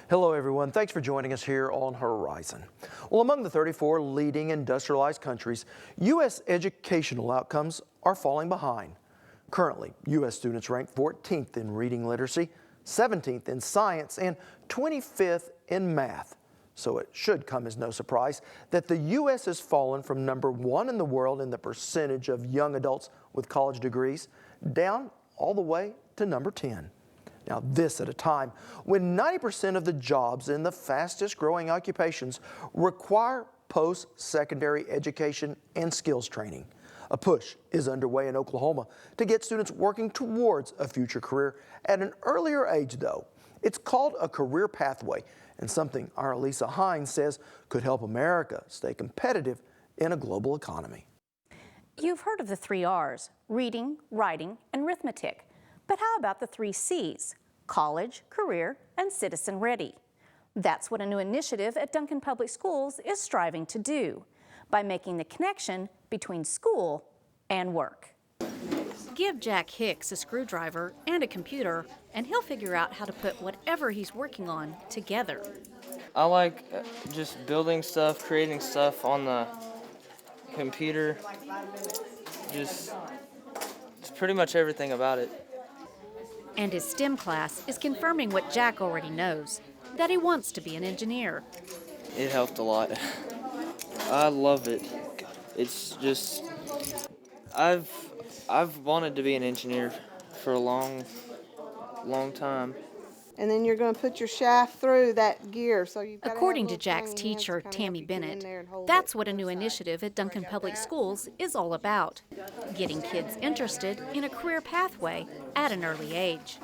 Hello everyone, thanks for joining us here on Horizon. Well, among the 34 leading industrialized countries, U.S. educational outcomes are falling behind. Currently, U.S. students rank 14th in reading literacy, 17th in science, and 25th in math. So it should come as no surprise that the U.S. has fallen from number 1 in the world in the percentage of young adults with college degrees, down all the way to number 10. Now, this at a time when 90% of the jobs in the fastest growing occupations require post-secondary education and skills training. A push is underway in Oklahoma to get students working towards a future career at an earlier age, though. It's called a career pathway, and something our Lisa Hines says could help America stay competitive in a global economy. You've heard of the 3 R's, reading, writing, and arithmetic. But how about the 3 C's, college, career, and citizen ready? That's what a new initiative at Duncan Public Schools is striving to do by making the connection between school and work. Give Jack Hicks a screwdriver and a computer, and he'll figure out how to put whatever he's working on together. I like just building stuff, creating stuff on the computer, just it's pretty much everything about it. And his STEM class is confirming what Jack already knows, that he wants to be an engineer. It helped a lot. I love it. It's just, I've wanted to be an engineer for a long time. And then you're going to put your shaft through that gear. So you've got According to Jack's teacher, Tammy Bennett, that's what a new initiative at Duncan Public Schools is all about, getting kids interested in a career pathway at an early age.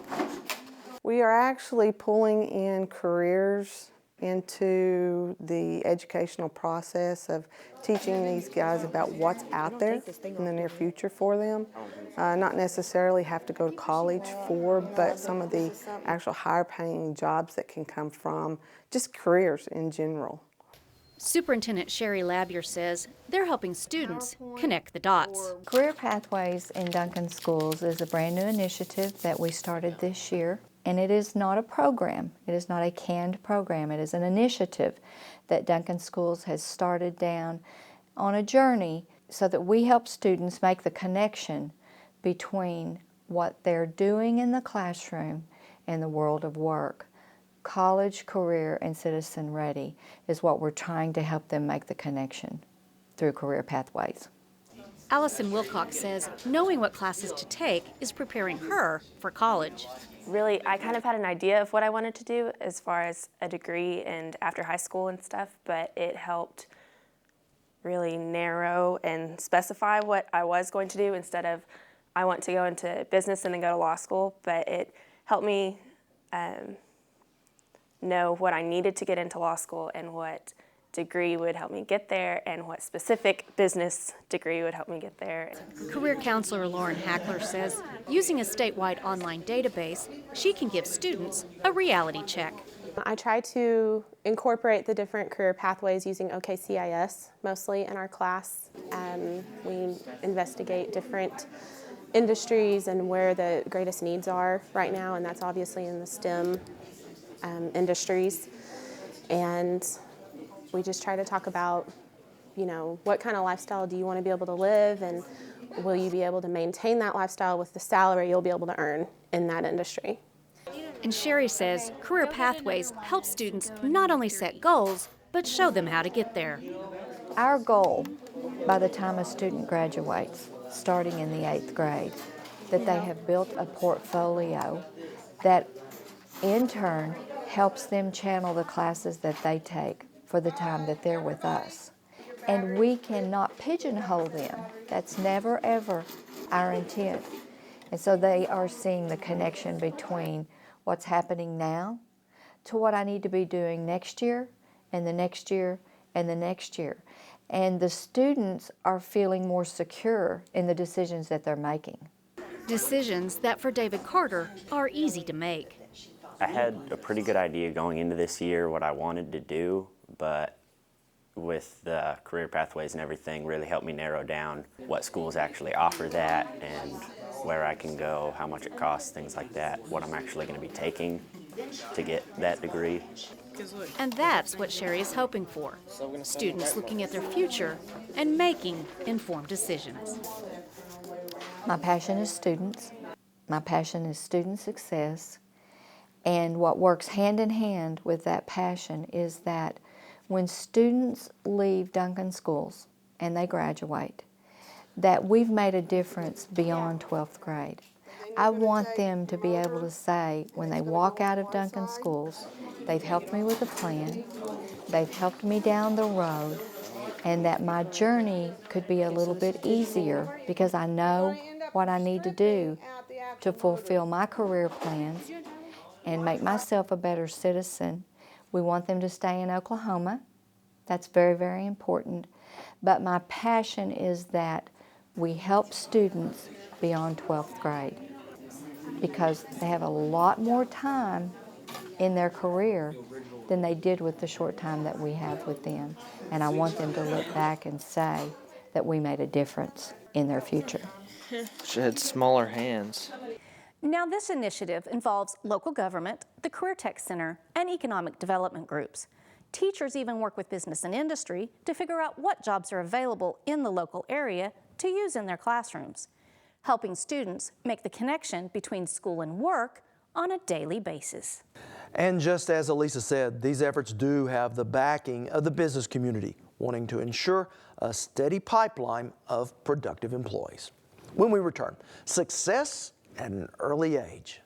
We are actually pulling in careers into the educational process of teaching these guys about what's out there in the near future for them. Not necessarily have to go to college for, but some of the actual higher paying jobs that can come from just careers in general. Superintendent Sherry Labier says they're helping students connect the dots. Career Pathways in Duncan Schools is a brand new initiative that we started this year. And it is not a program. It is not a canned program. It is an initiative that Duncan Schools has started down on a journey so that we help students make the connection between what they're doing in the classroom and the world of work. College, career, and citizen ready is what we're trying to help them make the connection through Career Pathways. Allison Wilcox says knowing what classes to take is preparing her for college. Really, I kind of had an idea of what I wanted to do as far as a degree and after high school and stuff, but it helped really narrow and specify what I was going to do instead of I want to go into business and then go to law school, but it helped me know what I needed to get into law school and what degree would help me get there and what specific business degree would help me get there. Career counselor Lauren Hackler says using a statewide online database, she can give students a reality check. I try to incorporate the different career pathways using OKCIS mostly in our class. We investigate different industries and where the greatest needs are right now, and that's obviously in the STEM industries. And we just try to talk about, you know, what kind of lifestyle do you want to be able to live, and will you be able to maintain that lifestyle with the salary you'll be able to earn in that industry. And Sherry says Career Pathways help students not only set goals, but show them how to get there. Our goal, by the time a student graduates, starting in the 8th grade, that they have built a portfolio that in turn helps them channel the classes that they take for the time that they're with us. And we cannot pigeonhole them. That's never, ever our intent. And so they are seeing the connection between what's happening now to what I need to be doing next year, and the next year, and the next year. And the students are feeling more secure in the decisions that they're making. Decisions that for David Carter are easy to make. I had a pretty good idea going into this year what I wanted to do, but with the career pathways and everything really helped me narrow down what schools actually offer that and where I can go, how much it costs, things like that, what I'm actually going to be taking. to get that degree. And that's what Sherry is hoping for. Students looking at their future and making informed decisions. My passion is students. My passion is student success. And what works hand in hand with that passion is that when students leave Duncan schools and they graduate, that we've made a difference beyond 12th grade. I want them to be able to say, when they walk out of Duncan schools, they've helped me with a plan, they've helped me down the road, and that my journey could be a little bit easier because I know what I need to do to fulfill my career plans and make myself a better citizen. We want them to stay in Oklahoma. That's very, very important. But my passion is that we help students beyond 12th grade because they have a lot more time in their career than they did with the short time that we have with them. And I want them to look back and say that we made a difference in their future. She had smaller hands. Now, this initiative involves local government, the Career Tech Center, and economic development groups. Teachers even work with business and industry to figure out what jobs are available in the local area to use in their classrooms, helping students make the connection between school and work on a daily basis. And just as Elisa said, these efforts do have the backing of the business community, wanting to ensure a steady pipeline of productive employees. When we return, success at an early age.